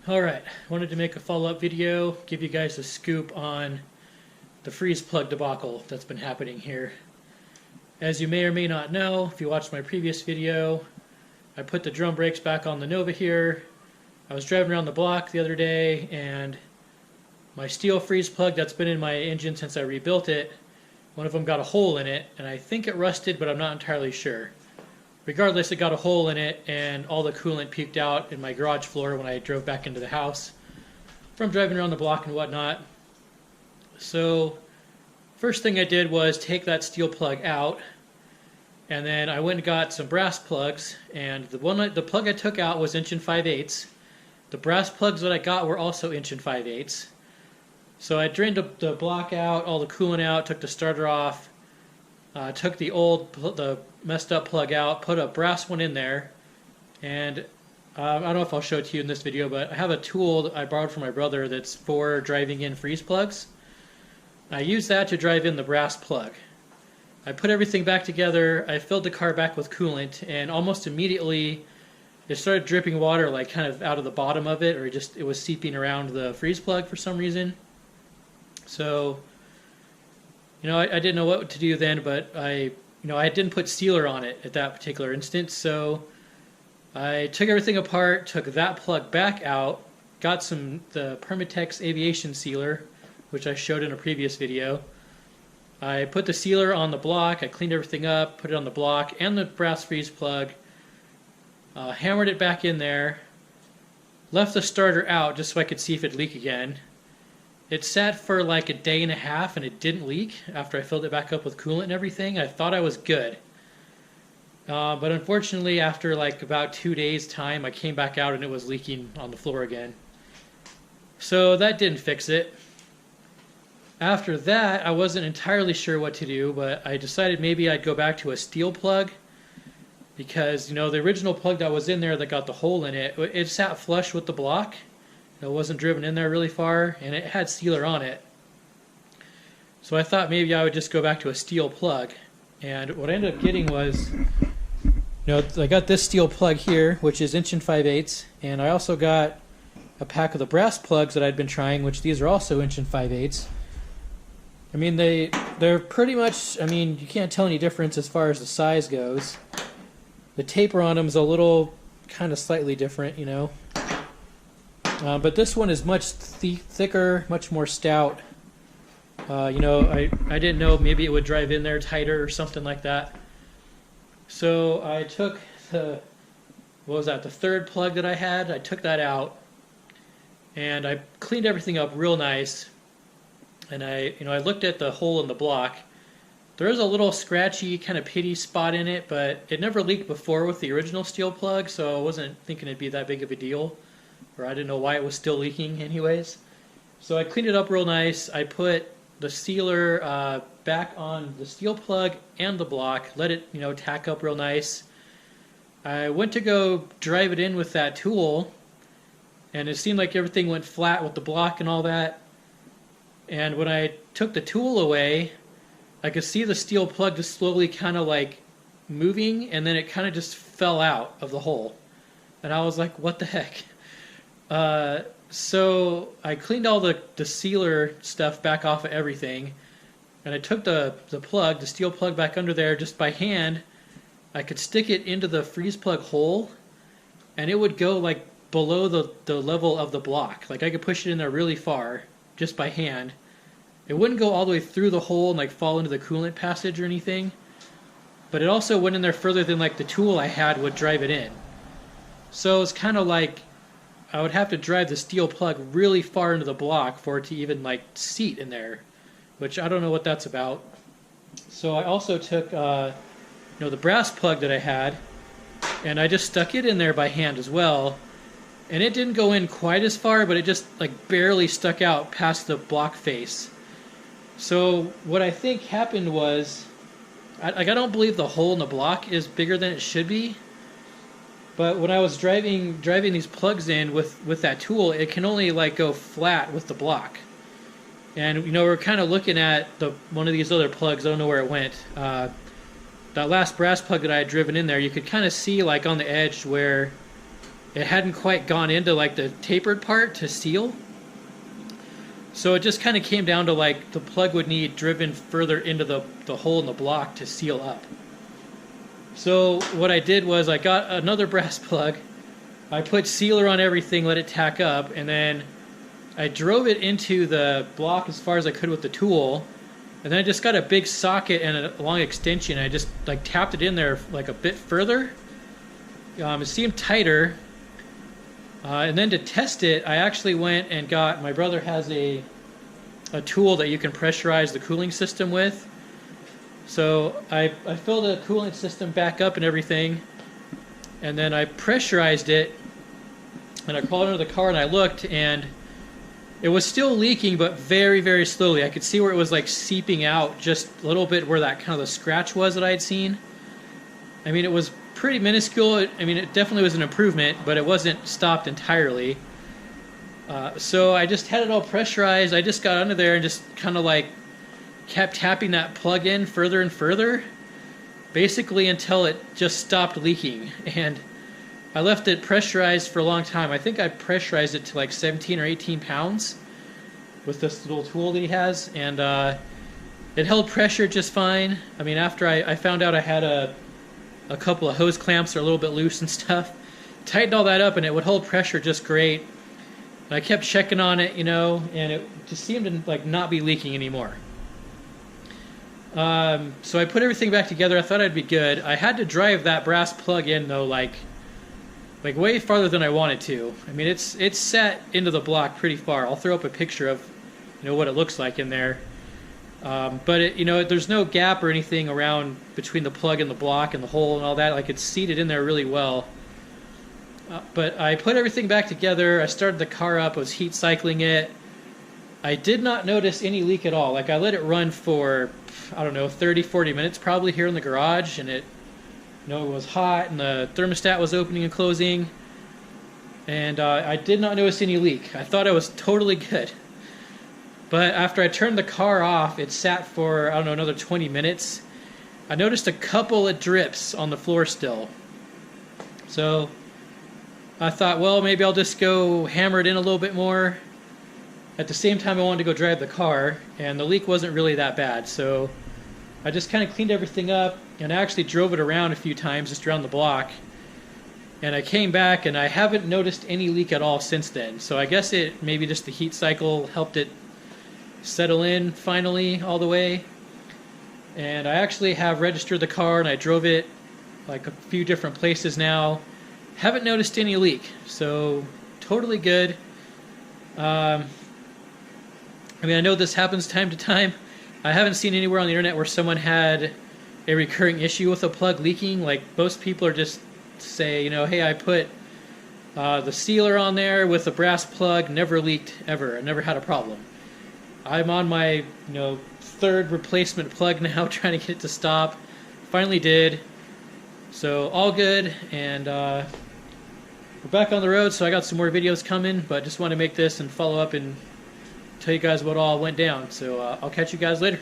Alright, wanted to make a follow-up video, give you guys a scoop on the freeze plug debacle that's been happening here. As you may or may not know, if you watched my previous video, I put the drum brakes back on the Nova here. I was driving around the block the other day and my steel freeze plug that's been in my engine since I rebuilt it, one of them got a hole in it, and I think it rusted, but I'm not entirely sure. Regardless, it got a hole in it and all the coolant peeked out in my garage floor when I drove back into the house from driving around the block and whatnot. So first thing I did was take that steel plug out, and then I went and got some brass plugs, and the plug I took out was 1 5/8". The brass plugs that I got were also 1 5/8". So I drained the block out, all the coolant out, took the starter off, took the messed up plug out, put a brass one in there, and I don't know if I'll show it to you in this video, but I have a tool that I borrowed from my brother that's for driving in freeze plugs. I used that to drive in the brass plug. I put everything back together, I filled the car back with coolant, and almost immediately it started dripping water like kind of out of the bottom of it, or it was seeping around the freeze plug for some reason. So, I didn't know what to do then, but I didn't put sealer on it at that particular instance, so I took everything apart, took that plug back out, got the Permatex aviation sealer, which I showed in a previous video. I put the sealer on the block, I cleaned everything up, put it on the block and the brass freeze plug, hammered it back in there, left the starter out just so I could see if it'd leak again. It sat for like a day and a half and it didn't leak after I filled it back up with coolant and everything. I thought I was good. But unfortunately, after like about 2 days time, I came back out and it was leaking on the floor again. So that didn't fix it. After that, I wasn't entirely sure what to do, but I decided maybe I'd go back to a steel plug, because the original plug that was in there that got the hole in it, it sat flush with the block. It wasn't driven in there really far, and it had sealer on it. So I thought maybe I would just go back to a steel plug. And what I ended up getting was, I got this steel plug here, which is 1 5/8", and I also got a pack of the brass plugs that I'd been trying, which these are also 1 5/8". I mean, they're pretty much, you can't tell any difference as far as the size goes. The taper on them is a little kind of slightly different, but this one is much thicker, much more stout. I didn't know, maybe it would drive in there tighter or something like that. So I took the third plug that I had, I took that out, and I cleaned everything up real nice. And I looked at the hole in the block. There is a little scratchy kind of pitty spot in it, but it never leaked before with the original steel plug, so I wasn't thinking it'd be that big of a deal. Or I didn't know why it was still leaking anyways. So I cleaned it up real nice. I put the sealer back on the steel plug and the block, let it tack up real nice. I went to go drive it in with that tool, and it seemed like everything went flat with the block and all that. And when I took the tool away, I could see the steel plug just slowly kind of like moving, and then it kind of just fell out of the hole. And I was like, what the heck? So I cleaned all the sealer stuff back off of everything, and I took the steel plug back under there just by hand. I could stick it into the freeze plug hole, and it would go like below the level of the block. Like I could push it in there really far just by hand. It wouldn't go all the way through the hole and like fall into the coolant passage or anything, but it also went in there further than like the tool I had would drive it in. So it's kind of like I would have to drive the steel plug really far into the block for it to even like seat in there, which I don't know what that's about. So I also took the brass plug that I had, and I just stuck it in there by hand as well, and it didn't go in quite as far, but it just like barely stuck out past the block face. So what I think happened was, I don't believe the hole in the block is bigger than it should be. But when I was driving these plugs in with that tool, it can only like go flat with the block. And we're kind of looking at one of these other plugs. I don't know where it went. That last brass plug that I had driven in there, you could kind of see like on the edge where it hadn't quite gone into like the tapered part to seal. So it just kind of came down to like the plug would need driven further into the hole in the block to seal up. So what I did was I got another brass plug, I put sealer on everything, let it tack up, and then I drove it into the block as far as I could with the tool, and then I just got a big socket and a long extension. I just like tapped it in there like a bit further. It seemed tighter. And then to test it, I actually went and got, my brother has a tool that you can pressurize the cooling system with. So I filled the cooling system back up and everything, and then I pressurized it, and I crawled under the car and I looked, and it was still leaking, but very, very slowly. I could see where it was like seeping out just a little bit where that kind of the scratch was that I had seen. I mean, it was pretty minuscule. I mean, it definitely was an improvement, but it wasn't stopped entirely. So I just had it all pressurized. I just got under there and just kind of like kept tapping that plug in further and further, basically until it just stopped leaking. And I left it pressurized for a long time. I think I pressurized it to like 17 or 18 pounds with this little tool that he has, and it held pressure just fine. I mean, after I found out I had a couple of hose clamps that are a little bit loose and stuff, tightened all that up and it would hold pressure just great. And I kept checking on it, you know, and it just seemed to like not be leaking anymore. So I put everything back together. I thought I'd be good. I had to drive that brass plug in though, like way farther than I wanted to. I mean, it's set into the block pretty far. I'll throw up a picture of, you know, what it looks like in there. But it, you know, there's no gap or anything around between the plug and the block and the hole and all that. Like, it's seated in there really well. But I put everything back together. I started the car up. I was heat cycling it. I did not notice any leak at all. Like, I let it run for, I don't know, 30, 40 minutes probably here in the garage, and it, you know, it was hot and the thermostat was opening and closing, and I did not notice any leak. I thought I was totally good. But after I turned the car off, it sat for, I don't know, another 20 minutes. I noticed a couple of drips on the floor still. So I thought, well, maybe I'll just go hammer it in a little bit more. At the same time, I wanted to go drive the car, and the leak wasn't really that bad. So I just kind of cleaned everything up, and I actually drove it around a few times, just around the block. And I came back, and I haven't noticed any leak at all since then. So I guess it maybe just the heat cycle helped it settle in finally all the way. And I actually have registered the car, and I drove it like a few different places now. Haven't noticed any leak, so totally good. I mean, I know this happens time to time. I haven't seen anywhere on the internet where someone had a recurring issue with a plug leaking. Like, most people are just say, you know, hey, I put the sealer on there with a brass plug, never leaked ever. I never had a problem. I'm on my, you know, third replacement plug now, trying to get it to stop. Finally did. So all good, and we're back on the road, so I got some more videos coming, but just want to make this and follow up and tell you guys what all went down. So I'll catch you guys later.